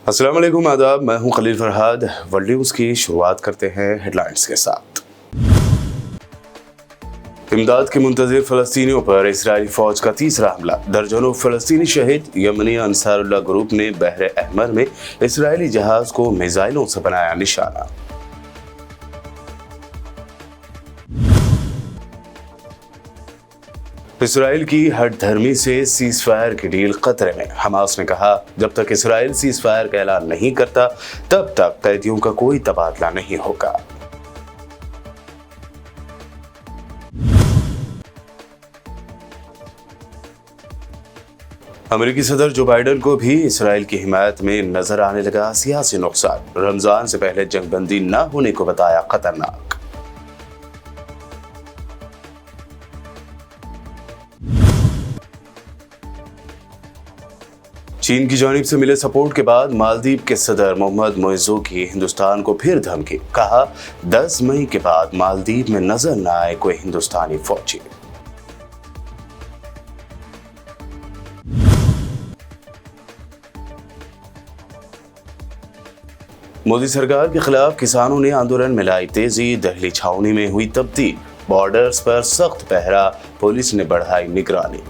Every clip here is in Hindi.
अस्सलाम वालेकुम, आदाब। मैं हूं खलील फरहाद। वर्ल्ड न्यूज़ की शुरुआत करते हैं हेडलाइंस के साथ। इमदाद के मुंतज़िर फ़लस्तीनियों पर इजरायली फ़ौज का तीसरा हमला, दर्जनों फ़लस्तीनी शहीद। यमनी अंसारुल्लाह ग्रुप ने बहर अहमर में इजरायली जहाज़ को मिसाइलों से बनाया निशाना। इसराइल की हठधर्मी से सीज फायर की डील खतरे में। हमास ने कहा, जब तक इसराइल सीज फायर का ऐलान नहीं करता तब तक कैदियों का कोई तबादला नहीं होगा। अमेरिकी सदर जो बाइडन को भी इसराइल की हिमायत में नजर आने लगा सियासी नुकसान। रमजान से पहले जंगबंदी न होने को बताया खतरनाक। चीन की जानिब से मिले सपोर्ट के बाद मालदीव के सदर मोहम्मद मोइज़ू की हिंदुस्तान को फिर धमकी। कहा, 10 मई के बाद मालदीव में नजर न आए कोई हिंदुस्तानी फौजी। मोदी सरकार के खिलाफ किसानों ने आंदोलन में लाई तेजी। दिल्ली छावनी में हुई तब्दील, बॉर्डर्स पर सख्त पहरा, पुलिस ने बढ़ाई निगरानी।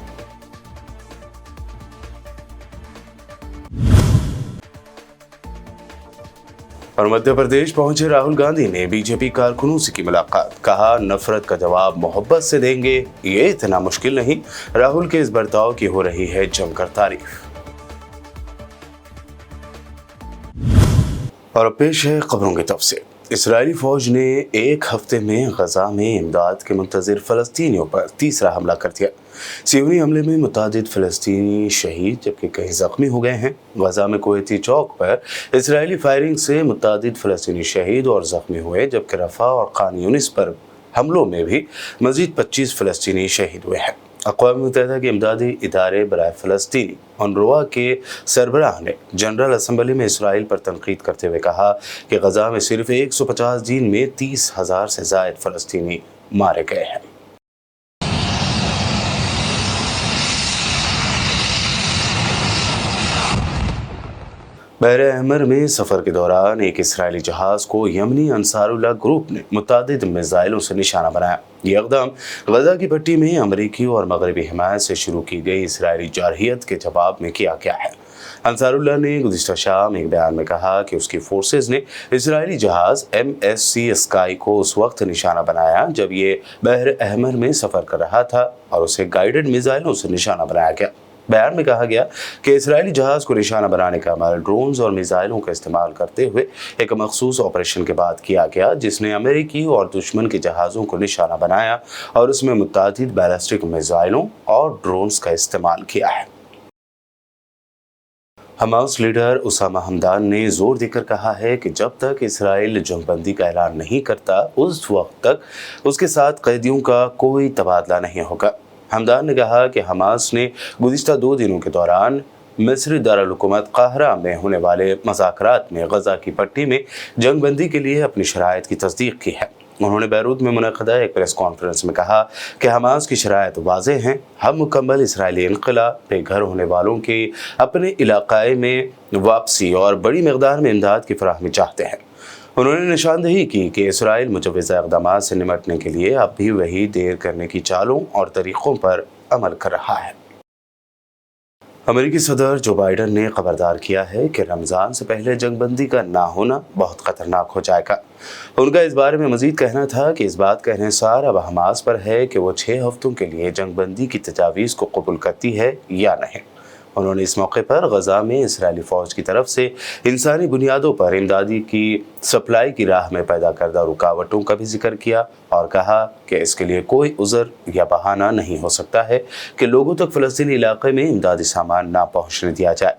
और मध्य प्रदेश पहुंचे राहुल गांधी ने बीजेपी कारकुनों से की मुलाकात। कहा, नफरत का जवाब मोहब्बत से देंगे, ये इतना मुश्किल नहीं। राहुल के इस बर्ताव की हो रही है जमकर तारीफ। और अब पेश है खबरों की तफसील। इजरायली फौज ने एक हफ्ते में गजा में इमदाद के मुंतज़िर फ़लस्तीनियों पर तीसरा हमला कर दिया। सियोनी हमले में मुतादिद फ़लस्तीनी शहीद जबकि कई ज़ख्मी हो गए हैं। गजा में कुवैती चौक पर इजरायली फायरिंग से मुतादिद फ़लस्तीनी शहीद और ज़ख्मी हुए, जबकि रफ़ा और खान यूनिस पर हमलों में भी मज़ीद 25 फ़लस्तीनी शहीद हुए हैं। अक़वाम मुत्तहिदा के इमदादी इदारे बराए फ़लस्तीनी UNRWA के सरबराह ने जनरल असम्बली में इसराइल पर तनकीद करते हुए कहा कि गजा में सिर्फ 150 दिन में 30,000 से ज़ायद फ़लस्तीनी मारे गए हैं। बहर अहमर में सफ़र के दौरान एक इसराइली जहाज़ को यमनी अंसारुल्लाह ग्रुप ने मुतादिद मिसाइलों से निशाना बनाया। ये इक़दाम गजा की पट्टी में अमरीकी और मगरबी हिमायत से शुरू की गई इसराइली जारहियत के जवाब में किया गया है। अंसारुल्लाह ने गुज़िश्ता शाम एक बयान में कहा कि उसकी फोर्सेज ने इसराइली जहाज़ MSC स्काई को उस वक्त निशाना बनाया जब ये बहर अहमर में सफ़र कर रहा था और उसे गाइडेड मिसाइलों से निशाना बनाया गया। बयान में कहा गया कि इसराइली जहाज़ को निशाना बनाने का अमल ड्रोन्स और मिसाइलों का इस्तेमाल करते हुए एक मखसूस ऑपरेशन के बाद किया गया, जिसने अमेरिकी और दुश्मन के जहाज़ों को निशाना बनाया और उसमें मुतादिद बैलिस्टिक मिसाइलों और ड्रोन्स का इस्तेमाल किया है। हमास लीडर उसामा हमदान ने जोर देकर कहा है कि जब तक इसराइल जंगबंदी का ऐलान नहीं करता उस वक्त तक उसके साथ कैदियों का कोई तबादला नहीं होगा। हमदान ने कहा कि हमास ने गुज़िश्ता 2 दिनों के दौरान मिस्री दारुल हुकूमत काहिरा में होने वाले मुज़ाकरात में गजा की पट्टी में जंगबंदी के लिए अपनी शराइत की तस्दीक की है। उन्होंने बैरूत में मुनक़दा एक प्रेस कॉन्फ्रेंस में कहा कि हमास की शराइत वाज़ेह हैं। हम मुकम्मल इसराइली इनक़िला, बेघर होने वालों के अपने इलाक़े में वापसी और बड़ी मक़दार में इमदाद की फराहमी चाहते हैं। उन्होंने निशानदेही की कि इसराइल मुजव्वज़ा इक़दामात से निमटने के लिए अब भी वही देर करने की चालों और तरीक़ों पर अमल कर रहा है। अमेरिकी सदर जो बाइडन ने खबरदार किया है कि रमज़ान से पहले जंगबंदी का ना होना बहुत ख़तरनाक हो जाएगा। उनका इस बारे में मज़ीद कहना था कि इस बात का इन्हिसार अब हमास पर है कि वो 6 हफ्तों के लिए जंगबंदी की तजावीज़ को कबूल करती है या नहीं। उन्होंने इस मौके पर गजा में इसराइली फ़ौज की तरफ से इंसानी बुनियादों पर इमदादी की सप्लाई की राह में पैदा करदा रुकावटों का भी जिक्र किया और कहा कि इसके लिए कोई उज़र या बहाना नहीं हो सकता है कि लोगों तक फ़लस्तीनी इलाके में इमदादी सामान ना पहुँचने दिया जाए।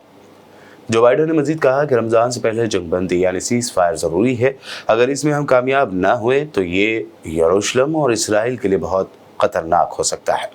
जो बाइडन ने मजीद कहा कि रमज़ान से पहले जंगबंदी यानी सीज़ फायर ज़रूरी है। अगर इसमें हम कामयाब ना हुए तो ये यरूशलेम और इसराइल के लिए बहुत ख़तरनाक हो सकता है।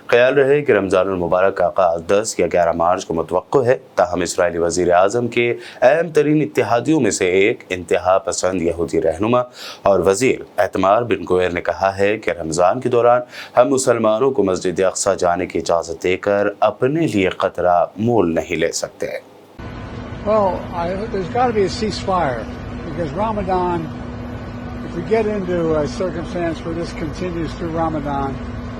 ख्याल रहे कि रमज़ान मुबारक का आगाज़ 10 या 11 मार्च को मुतवक्को है। ताहम इसराइली वज़ीर आज़म के अहम तरीन इत्तेहादियों में से एक इंतहा पसंद यहूदी रहनुमा और वज़ीर एतमार बिन गोयर ने कहा है कि रमज़ान के दौरान हम मुसलमानों को मस्जिद अक़सा जाने की इजाज़त देकर अपने लिए ख़तरा मोल नहीं ले सकते। Well, there's got to be a ceasefire because Ramadan, if we get into a circumstance where this continues through Ramadan,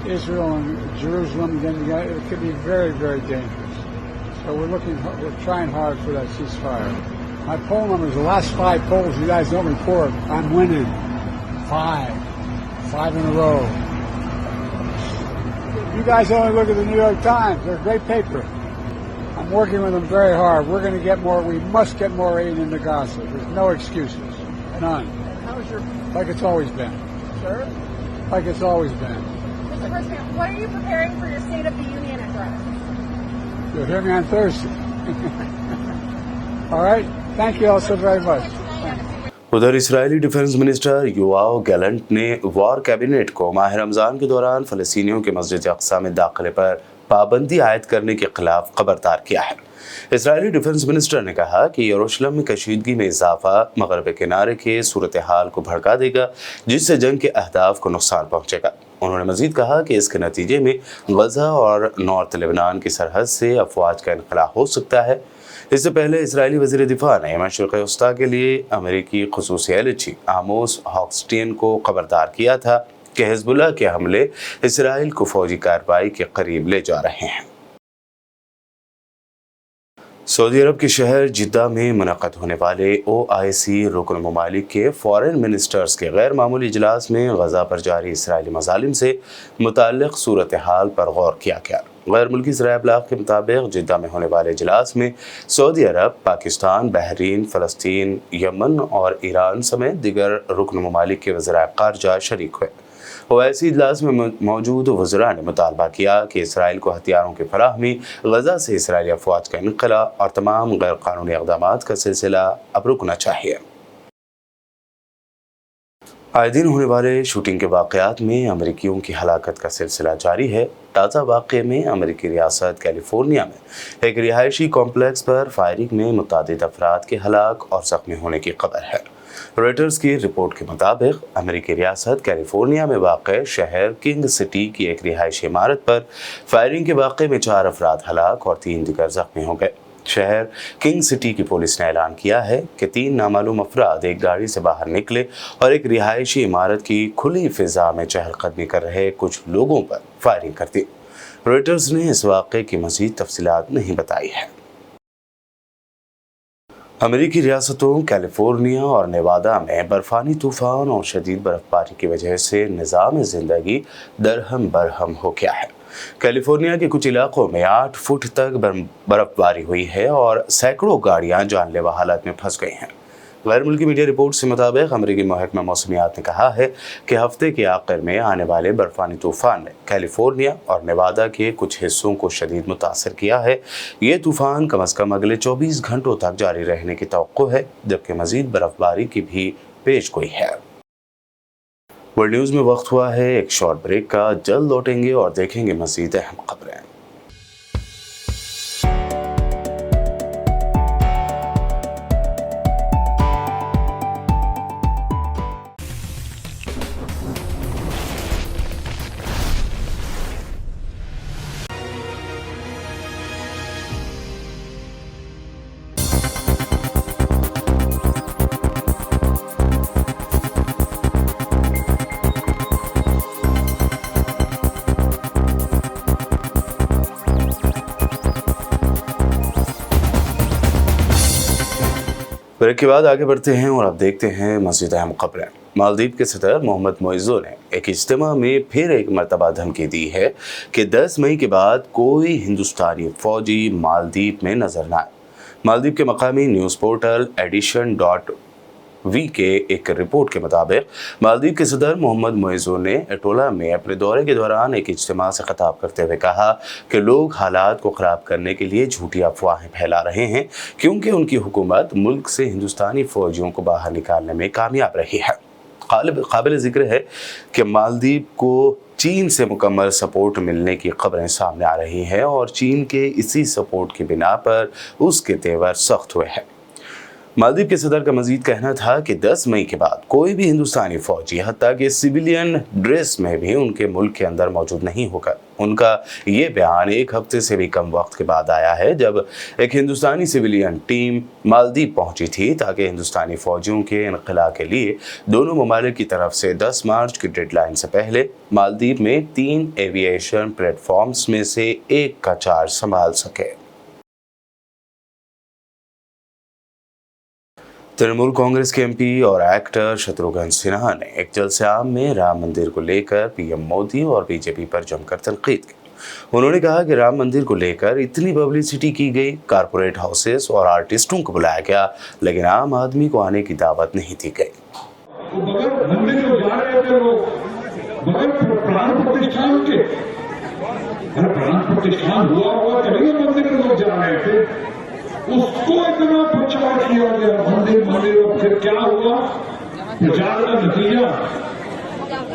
Israel and Jerusalem, then it could be very, very dangerous. So we're trying hard for that ceasefire. My poll numbers, the last 5 polls you guys don't report, I'm winning. 5 in a row. You guys only look at the New York Times. They're a great paper. I'm working with them very hard. We're going to get more. We must get more aid into Gaza. There's no excuses. None. How is your... Like it's always been. Sir? Like it's always been. Mr. President, what are you preparing for your State of the Union address? You'll hear me on Thursday. All right? Thank you all so very much. उधर Israeli defence minister Yoav Gallant ने वॉर कैबिनेट को माह रमज़ान के दौरान फ़लस्तीनियों के मस्जिद अक़सा में दाखिले पर पाबंदी आयद करने के खिलाफ खबरदार किया है। इसराइली डिफेंस मिनिस्टर ने कहा कि यरूशलेम में कशीदगी में इजाफा मगरब किनारे के सूरत हाल को भड़का देगा, जिससे जंग के अहदाफ को नुकसान पहुंचेगा। उन्होंने मजीद कहा कि इसके नतीजे में गजा और नॉर्थ लेबनान की सरहद से अफवाज का इनखला हो सकता है। इससे पहले इसराइली वज़ीर दिफा ने मशरिक़ वस्ता के लिए अमेरिकी ख़ुसूसी एलची आमोस हॉक्स्टीन को खबरदार किया था कि हिज़्बुल्लाह के हमले इसराइल को फौजी कार्रवाई के करीब ले जा रहे हैं। सऊदी अरब के शहर जिद्दा में मुनक़्क़द होने वाले OIC रुकन ममालिक के फॉरेन मिनिस्टर्स के गैर मामूली इजलास में गजा पर जारी इसराइली मज़ालिम से मुताल्लिक़ सूरत हाल पर गौर किया गया। गैर मुल्की ज़राए इब्लाग़ के मुताबिक जिद्दा में होने वाले इजलास में सऊदी अरब, पाकिस्तान, बहरीन, फ़लस्तीन, यमन और ईरान समेत दीगर रुकन ममालिक के वज़राए ख़ारजा शरीक हुए। OIC इजलास में मौजूद वज़रा ने मुतालबा किया कि इसराइल को हथियारों की फराहमी, गजा से इसराइली अफवाज का इनक़ला और तमाम गैर कानूनी इक़दामात का सिलसिला अब रुकना चाहिए। आए दिन होने वाले शूटिंग के वाक़यात में अमरीकियों की हलाकत का सिलसिला जारी है। ताज़ा वाक़े में अमरीकी रियासत कैलिफोर्निया में एक रिहायशी कॉम्प्लेक्स पर फायरिंग में मुतादिद अफराद के हलाक और ज़ख्मी होने की खबर है। रॉयटर्स की रिपोर्ट के मुताबिक अमेरिकी रियासत कैलिफोर्निया में वाक़ शहर किंग सिटी की एक रिहायशी इमारत पर फायरिंग के वाक़े में 4 अफराद हलाक और 3 दीगर ज़ख्मी हो गए। शहर किंग सिटी की पुलिस ने ऐलान किया है कि 3 नामालूम अफराद एक गाड़ी से बाहर निकले और एक रिहायशी इमारत की खुली फ़िज़ा में चहलकदमी कर रहे कुछ लोगों पर फायरिंग कर दी। रॉयटर्स ने इस वाक़े की मज़ीद तफसीलात नहीं बताई है। अमेरिकी रियासतों कैलिफोर्निया और नेवादा में बर्फानी तूफ़ान और शदीद बर्फबारी की वजह से निज़ाम ज़िंदगी दरहम बरहम हो गया है। कैलिफोर्निया के कुछ इलाकों में 8 फुट तक बर्फबारी हुई है और सैकड़ों गाड़ियां जानलेवा हालत में फंस गई हैं। गैर मुल्की मीडिया रिपोर्ट से मुताबिक अमेरिकी महकमा मौसमियात ने कहा है कि हफ्ते के आखिर में आने वाले बर्फानी तूफ़ान ने कैलिफोर्निया और नेवादा के कुछ हिस्सों को शदीद मुतासर किया है। ये तूफ़ान कम अज़ कम अगले 24 घंटों तक जारी रहने की तवक्को है, जबकि मज़ीद बर्फबारी की भी पेशगोई है। वर्ल्ड न्यूज़ में वक्त हुआ है एक शॉर्ट ब्रेक का। जल्द लौटेंगे और देखेंगे मज़ीद अहम खबरें। ब्रेक के बाद आगे बढ़ते हैं और अब देखते हैं मज़ीद अहम खबरें। मालदीव के सदर मोहम्मद मोइज़ो ने एक इज्तिमा में फिर एक मरतबा धमकी दी है कि 10 मई के बाद कोई हिंदुस्तानी फ़ौजी मालदीव में नजर न आए। मालदीव के मकामी न्यूज़ पोर्टल edition.v के एक रिपोर्ट के मुताबिक मालदीव के सदर मोहम्मद मोइज़ो ने एटोला में अपने दौरे के दौरान एक इज्तिमा से खिताब करते हुए कहा कि लोग हालात को ख़राब करने के लिए झूठी अफवाहें फैला रहे हैं, क्योंकि उनकी हुकूमत मुल्क से हिंदुस्तानी फ़ौजियों को बाहर निकालने में कामयाब रही है। काबिल जिक्र है कि मालदीव को चीन से मुकम्मल सपोर्ट मिलने की खबरें सामने आ रही हैं और चीन के इसी सपोर्ट की बिना पर उसके तेवर सख्त हुए हैं। मालदीव के सदर का मजीद कहना था कि 10 मई के बाद कोई भी हिंदुस्तानी फौजी हत्ता कि सिविलियन ड्रेस में भी उनके मुल्क के अंदर मौजूद नहीं होगा। उनका ये बयान एक हफ्ते से भी कम वक्त के बाद आया है जब एक हिंदुस्तानी सिविलियन टीम मालदीव पहुंची थी ताकि हिंदुस्तानी फौजियों के इनखला के लिए दोनों ममालिक की तरफ से 10 मार्च की डेडलाइन से पहले मालदीव में 3 एविएशन प्लेटफॉर्म्स में से एक का चार्ज संभाल सके। तृणमूल कांग्रेस के एमपी और एक्टर शत्रुघ्न सिन्हा ने एक जलसे-आम में राम मंदिर को लेकर पीएम मोदी और बीजेपी पर जमकर तनकीद की। उन्होंने कहा कि राम मंदिर को लेकर इतनी पब्लिसिटी की गई, कारपोरेट हाउसेस और आर्टिस्टों को बुलाया गया, लेकिन आम आदमी को आने की दावत नहीं दी गई। उसको इतना प्रचार किया गया मंदिर फिर क्या हुआ? प्रचार का नतीजा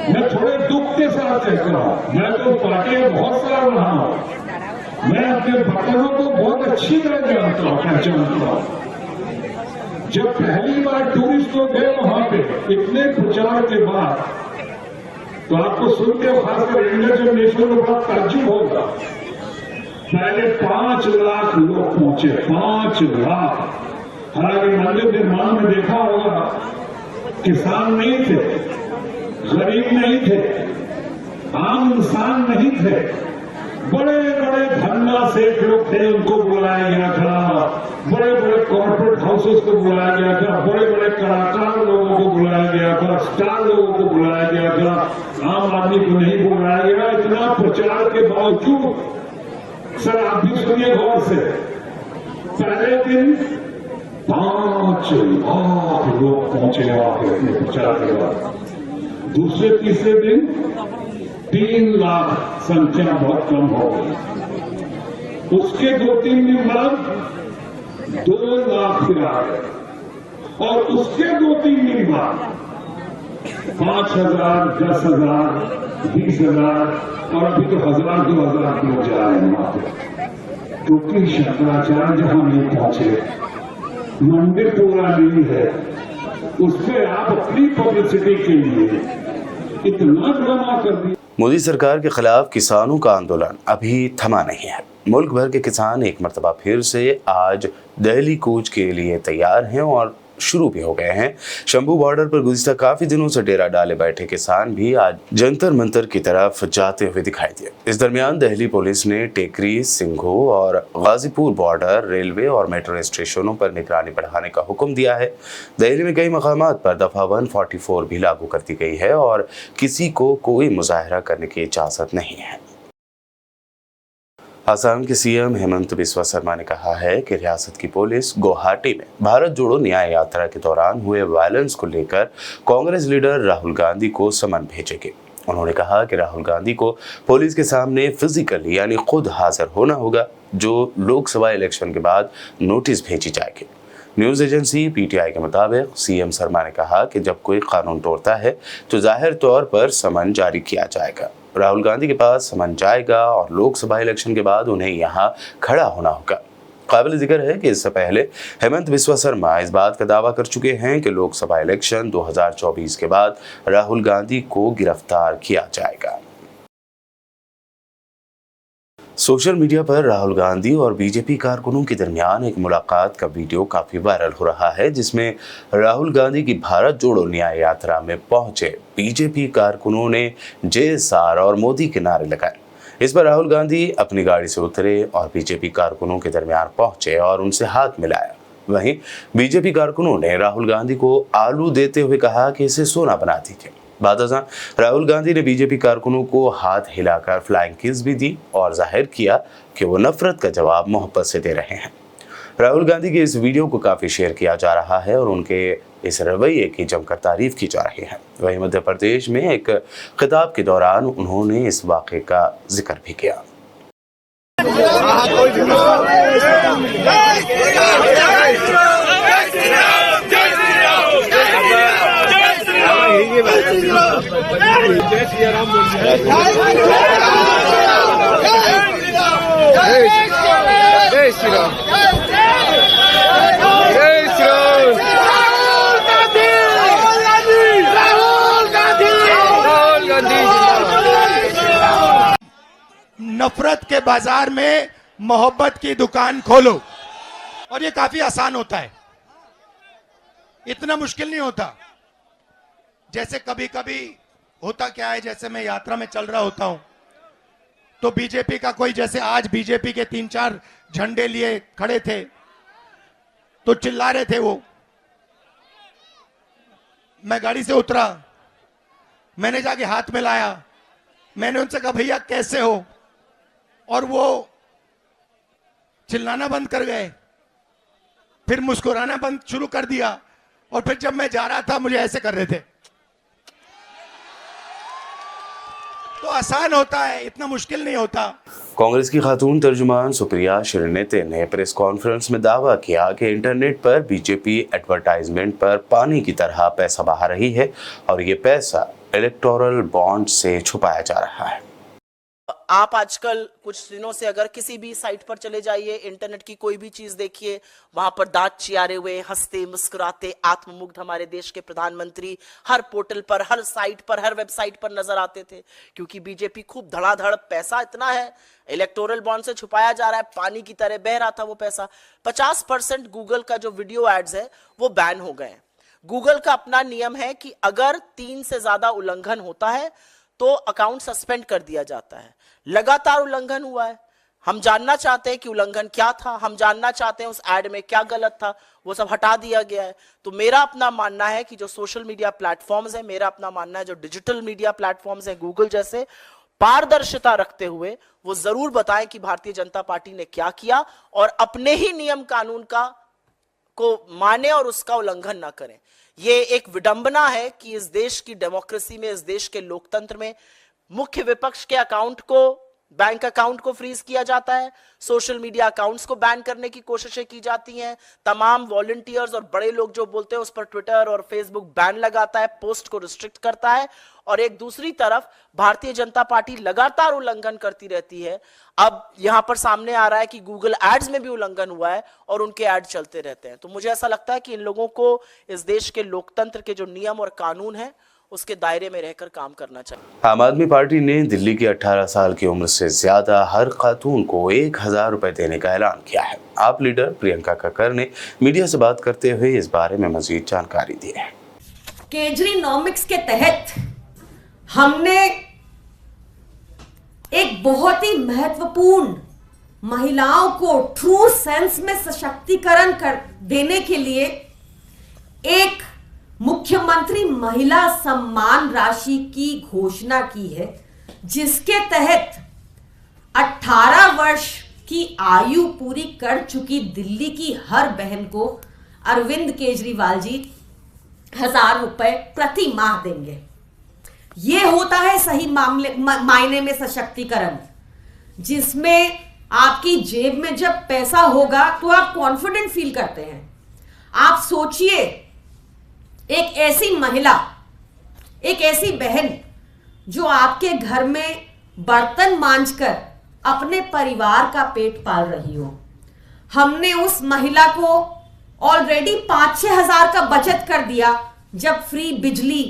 मैं थोड़े दुख के साथ कहता हूँ। मैं तो पार्टी में बहुत सारा रहा हूँ, मैं अपने बर्तनों को बहुत अच्छी तरह जानता हूँ, पहचानता हूँ। जब पहली बार टूरिस्ट लोग गए वहां पे इतने प्रचार के बाद, तो आपको सुन के खासकर इंडिया जब नेशनल में बड़ा ताज्जुब होगा। पहले 5 लाख लोग पहुंचे, 5 लाख। हालांकि मंदिर निर्माण में देखा होगा, किसान नहीं थे, गरीब नहीं थे, आम इंसान नहीं थे, बड़े बड़े धन्ना सेठ लोग थे, उनको बुलाया गया था। बड़े बड़े कॉर्पोरेट हाउसेस को बुलाया गया था, बड़े बड़े कलाकार लोगों को बुलाया गया था, स्टार लोगों को बुलाया गया था। आम आदमी को नहीं बुलाया गया। इतना प्रचार के बावजूद सर आप भी सुनिए गौर से, पहले दिन 5 लाख लोग पहुंचे वहां पे प्रचार के बाद। दूसरे तीसरे दिन 3 लाख, संख्या बहुत कम हो गई। उसके 2-3 दिन बाद 2 लाख फिर आ गए और उसके 2-3 दिन बाद 5,000, 10,000, 20,000 और अभी तो 1,000-2,000 लोग जा रहे हैं वहां पे। क्योंकि शंकराचार्य जहां नहीं पहुंचे, मंदिर पूरा नहीं है, उससे आप अपनी पब्लिसिटी के लिए इतना ड्रामा कर दिया। मोदी सरकार के खिलाफ किसानों का आंदोलन अभी थमा नहीं है। मुल्क भर के किसान एक मरतबा फिर से आज दिल्ली कूच के लिए तैयार हैं और शुरू भी हो गए हैं। शंभू बॉर्डर पर गुज़िश्ता काफी दिनों से डेरा डाले बैठे किसान भी आज जंतर मंतर की तरफ जाते हुए दिखाई दिए। इस दरमियान दिल्ली पुलिस ने टेकरी, सिंघू और गाजीपुर बॉर्डर, रेलवे और मेट्रो स्टेशनों पर निगरानी बढ़ाने का हुक्म दिया है। दिल्ली में कई मकामात पर दफा 144 भी लागू कर दी गई है और किसी को कोई मुजाहरा करने की इजाजत नहीं है। असम के सीएम हेमंत बिस्वा शर्मा ने कहा है कि रियासत की पुलिस गुवाहाटी में भारत जोड़ो न्याय यात्रा के दौरान हुए वायलेंस को लेकर कांग्रेस लीडर राहुल गांधी को समन भेजेगी। उन्होंने कहा कि राहुल गांधी को पुलिस के सामने फिजिकली यानी खुद हाजिर होना होगा, जो लोकसभा इलेक्शन के बाद नोटिस भेजी जाएगी। न्यूज़ एजेंसी पीटीआई के मुताबिक सीएम शर्मा ने कहा कि जब कोई कानून तोड़ता है तो जाहिर तौर पर समन जारी किया जाएगा। राहुल गांधी के पास समन जाएगा और लोकसभा इलेक्शन के बाद उन्हें यहाँ खड़ा होना होगा। काबिल जिक्र है कि इससे पहले हेमंत बिस्वा शर्मा इस बात का दावा कर चुके हैं कि लोकसभा इलेक्शन 2024 के बाद राहुल गांधी को गिरफ्तार किया जाएगा। सोशल मीडिया पर राहुल गांधी और बीजेपी कारकुनों के दरमियान एक मुलाकात का वीडियो काफी वायरल हो रहा है, जिसमें राहुल गांधी की भारत जोड़ो न्याय यात्रा में पहुंचे बीजेपी कारकुनों ने JSR और मोदी के नारे लगाए। इस पर राहुल गांधी अपनी गाड़ी से उतरे और बीजेपी कारकुनों के दरमियान पहुंचे और उनसे हाथ मिलाया। वहीं बीजेपी कारकुनों ने राहुल गांधी को आलू देते हुए कहा कि इसे सोना बना दीजिए। बादशाह राहुल गांधी ने बीजेपी कारकुनों को हाथ हिलाकर फ्लाइंग किस भी दी और जाहिर किया कि वो नफरत का जवाब मोहब्बत से दे रहे हैं। राहुल गांधी के इस वीडियो को काफ़ी शेयर किया जा रहा है और उनके इस रवैये की जमकर तारीफ की जा रही है। वहीं मध्य प्रदेश में एक खिताब के दौरान उन्होंने इस वाक़े का जिक्र भी किया। बाजार में मोहब्बत की दुकान खोलो। और ये काफी आसान होता है, इतना मुश्किल नहीं होता। जैसे कभी कभी होता क्या है, जैसे मैं यात्रा में चल रहा होता हूं तो बीजेपी का कोई, जैसे आज बीजेपी के 3-4 झंडे लिए खड़े थे तो चिल्ला रहे थे वो। मैं गाड़ी से उतरा, मैंने जाके हाथ में लाया, मैंने उनसे कहा भैया कैसे हो, और वो चिल्लाना बंद कर गए, फिर मुस्कुराना बंद शुरू कर दिया, और फिर जब मैं जा रहा था मुझे ऐसे कर रहे थे। तो आसान होता है, इतना मुश्किल नहीं होता। कांग्रेस की खातून तर्जुमान सुप्रिया श्रीनेते ने प्रेस कॉन्फ्रेंस में दावा किया कि इंटरनेट पर बीजेपी एडवर्टाइजमेंट पर पानी की तरह पैसा बहा रही है और ये पैसा इलेक्टोरल बॉन्ड से छुपाया जा रहा है। आप आजकल कुछ दिनों से अगर किसी भी साइट पर चले जाइए, इंटरनेट की कोई भी चीज देखिए, वहां पर दांत चियारे हुए, हंसते मुस्कुराते, आत्ममुग्ध हमारे देश के प्रधानमंत्री हर पोर्टल पर, हर साइट पर, हर वेबसाइट पर नजर आते थे। क्योंकि बीजेपी खूब धड़ाधड़, पैसा इतना है, इलेक्टोरल बॉन्ड से छुपाया जा रहा है, पानी की तरह बह रहा था वो पैसा। 50% गूगल का जो वीडियो एड्स है वो बैन हो गए। गूगल का अपना नियम है कि अगर 3 से ज्यादा उल्लंघन होता है तो अकाउंट सस्पेंड कर दिया जाता है। लगातार उल्लंघन हुआ है। हम जानना चाहते हैं कि उल्लंघन क्या था, हम जानना चाहते हैं उस एड में क्या गलत था, वो सब हटा दिया गया है। तो मेरा अपना मानना है कि जो सोशल मीडिया प्लेटफॉर्म्स है, मेरा अपना मानना है जो डिजिटल मीडिया प्लेटफॉर्म्स है गूगल जैसे, पारदर्शिता रखते हुए वो जरूर बताएं कि भारतीय जनता पार्टी ने क्या किया और अपने ही नियम कानून को माने और उसका उल्लंघन ना करें। ये एक विडंबना है कि इस देश की डेमोक्रेसी में, इस देश के लोकतंत्र में मुख्य विपक्ष के अकाउंट को, बैंक अकाउंट को फ्रीज किया जाता है, सोशल मीडिया अकाउंट्स को बैन करने की कोशिशें की जाती हैं, तमाम वॉलंटियर्स और बड़े लोग जो बोलते हैं उस पर ट्विटर और फेसबुक बैन लगाता है, पोस्ट को रिस्ट्रिक्ट करता है, और एक दूसरी तरफ भारतीय जनता पार्टी लगातार उल्लंघन करती रहती है। अब यहां पर सामने आ रहा है कि गूगल एड्स में भी उल्लंघन हुआ है और उनके एड चलते रहते हैं। तो मुझे ऐसा लगता है कि इन लोगों को इस देश के लोकतंत्र के जो नियम और कानून है उसके दायरे में रहकर काम करना चाहिए। आम आदमी पार्टी ने दिल्ली की 18 साल की उम्र से ज्यादा हर खातून को 1000 रुपए देने का ऐलान किया है। आप लीडर प्रियंका कक्कर ने मीडिया से बात करते हुए इस बारे में मजीद जानकारी दी है। केजरीनॉमिक्स के तहत हमने एक बहुत ही महत्वपूर्ण महिलाओं को ट्रू सेंस में सशक्तिकरण कर देने के लिए एक मुख्यमंत्री महिला सम्मान राशि की घोषणा की है, जिसके तहत 18 वर्ष की आयु पूरी कर चुकी दिल्ली की हर बहन को अरविंद केजरीवाल जी 1000 रुपए प्रति माह देंगे। यह होता है सही मायने में सशक्तिकरण, जिसमें आपकी जेब में जब पैसा होगा तो आप कॉन्फिडेंट फील करते हैं। आप सोचिए, एक ऐसी महिला, एक ऐसी बहन जो आपके घर में बर्तन मांजकर अपने परिवार का पेट पाल रही हो। हमने उस महिला को ऑलरेडी 5-6 हजार का बचत कर दिया जब फ्री बिजली,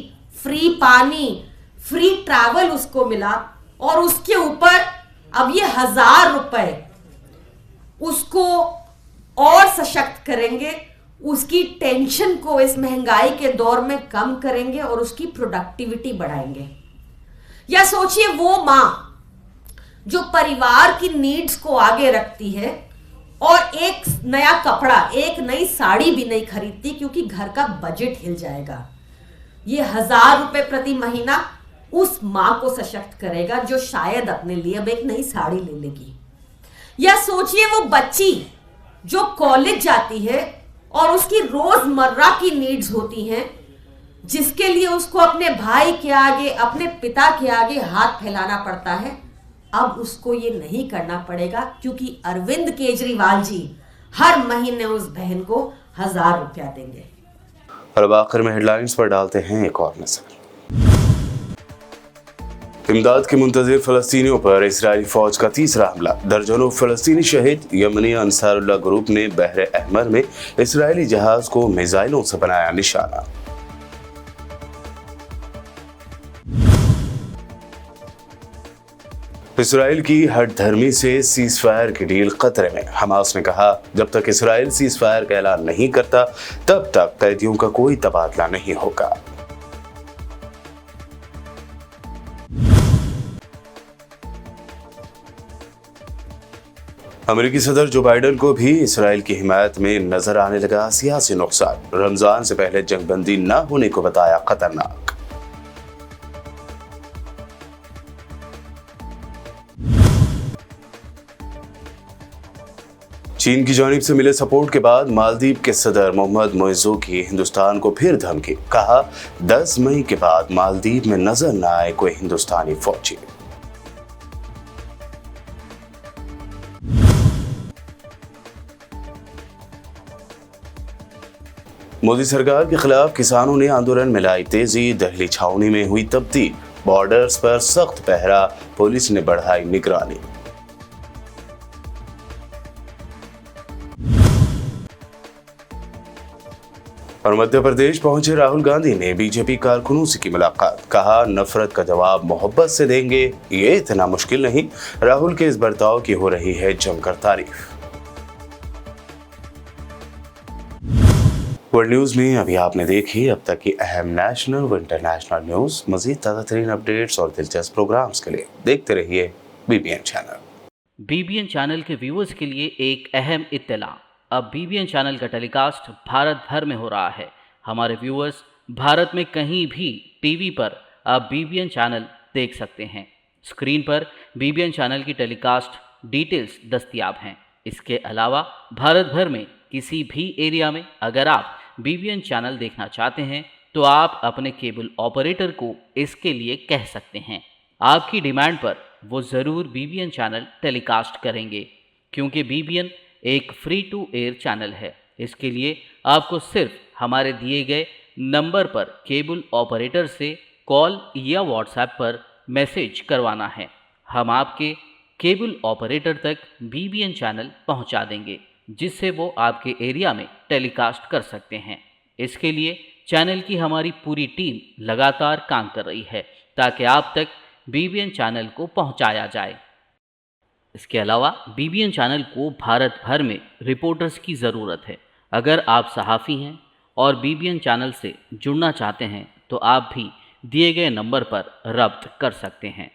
फ्री पानी, फ्री ट्रैवल उसको मिला, और उसके ऊपर अब ये 1000 रुपए उसको और सशक्त करेंगे, उसकी टेंशन को इस महंगाई के दौर में कम करेंगे और उसकी प्रोडक्टिविटी बढ़ाएंगे। या सोचिए वो मां जो परिवार की नीड्स को आगे रखती है और एक नया कपड़ा, एक नई साड़ी भी नहीं खरीदती क्योंकि घर का बजट हिल जाएगा। ये 1000 रुपए प्रति महीना उस मां को सशक्त करेगा जो शायद अपने लिए अब एक नई साड़ी ले लेगी। या सोचिए वो बच्ची जो कॉलेज जाती है और उसकी रोजमर्रा की नीड्स होती हैं, जिसके लिए उसको अपने भाई के आगे, अपने पिता के आगे हाथ फैलाना पड़ता है। अब उसको ये नहीं करना पड़ेगा क्योंकि अरविंद केजरीवाल जी हर महीने उस बहन को 1000 रुपया देंगे। और अब आखिर में हेडलाइंस पर डालते हैं एक और नजर। इमदाद के मुंतजिर फलस्तीनियों पर इजरायली फौज का तीसरा हमला, दर्जनों फलस्तीनी शहीद। यमनी अंसारुल्लाह ग्रुप ने बहर अहमर में इजरायली जहाज को मिसाइलों से बनाया निशाना। इसराइल की हठधर्मी से सीज़फायर की डील खतरे में। हमास ने कहा, जब तक इसराइल सीज़फायर का ऐलान नहीं करता तब तक कैदियों का कोई तबादला नहीं होगा। अमेरिकी सदर जो बाइडेन को भी इसराइल की हिमायत में नजर आने लगा सियासी नुकसान। रमजान से पहले जंगबंदी न होने को बताया खतरनाक। चीन की जानिब से मिले सपोर्ट के बाद मालदीव के सदर मोहम्मद मोइज़ो की हिंदुस्तान को फिर धमकी। कहा, 10 मई के बाद मालदीव में नजर न आए कोई हिंदुस्तानी फौजी। मोदी सरकार के खिलाफ किसानों ने आंदोलन में लाई तेजी। दिल्ली छावनी में हुई तब्दील। बॉर्डर्स पर सख्त पहरा, पुलिस ने बढ़ाई निगरानी। और मध्य प्रदेश पहुंचे राहुल गांधी ने बीजेपी कारकुनों से की मुलाकात। कहा, नफरत का जवाब मोहब्बत से देंगे, ये इतना मुश्किल नहीं। राहुल के इस बर्ताव की हो रही है जमकर तारीफ। वर्ल्ड न्यूज में अभी आपने देखी अब तक की अहम नेशनल व इंटरनेशनल न्यूज। मजीद ताज़ा तरीन अपडेट्स और दिलचस्प प्रोग्राम्स के लिए देखते रहिए बीबीएन चैनल। बीबीएन चैनल के व्यूअर्स के लिए एक अहम इत्तला। अब बीबीएन चैनल का टेलीकास्ट भारत भर में हो रहा है। हमारे व्यूअर्स भारत में कहीं भी टीवी पर अब बीबीएन चैनल देख सकते हैं। स्क्रीन पर बीबीएन चैनल की टेलीकास्ट डिटेल्स दस्तयाब हैं। इसके अलावा भारत भर में किसी भी एरिया में अगर आप बीबीएन चैनल देखना चाहते हैं तो आप अपने केबल ऑपरेटर को इसके लिए कह सकते हैं। आपकी डिमांड पर वो ज़रूर बीबीएन चैनल टेलीकास्ट करेंगे, क्योंकि बीबीएन एक फ्री टू एयर चैनल है। इसके लिए आपको सिर्फ हमारे दिए गए नंबर पर केबल ऑपरेटर से कॉल या व्हाट्सएप पर मैसेज करवाना है। हम आपके केबल ऑपरेटर तक बीबीएन चैनल पहुंचा देंगे, जिससे वो आपके एरिया में टेलीकास्ट कर सकते हैं। इसके लिए चैनल की हमारी पूरी टीम लगातार काम कर रही है ताकि आप तक बीबीएन चैनल को पहुंचाया जाए। इसके अलावा बीबीएन चैनल को भारत भर में रिपोर्टर्स की ज़रूरत है। अगर आप सहाफ़ी हैं और बीबीएन चैनल से जुड़ना चाहते हैं तो आप भी दिए गए नंबर पर रब्त कर सकते हैं।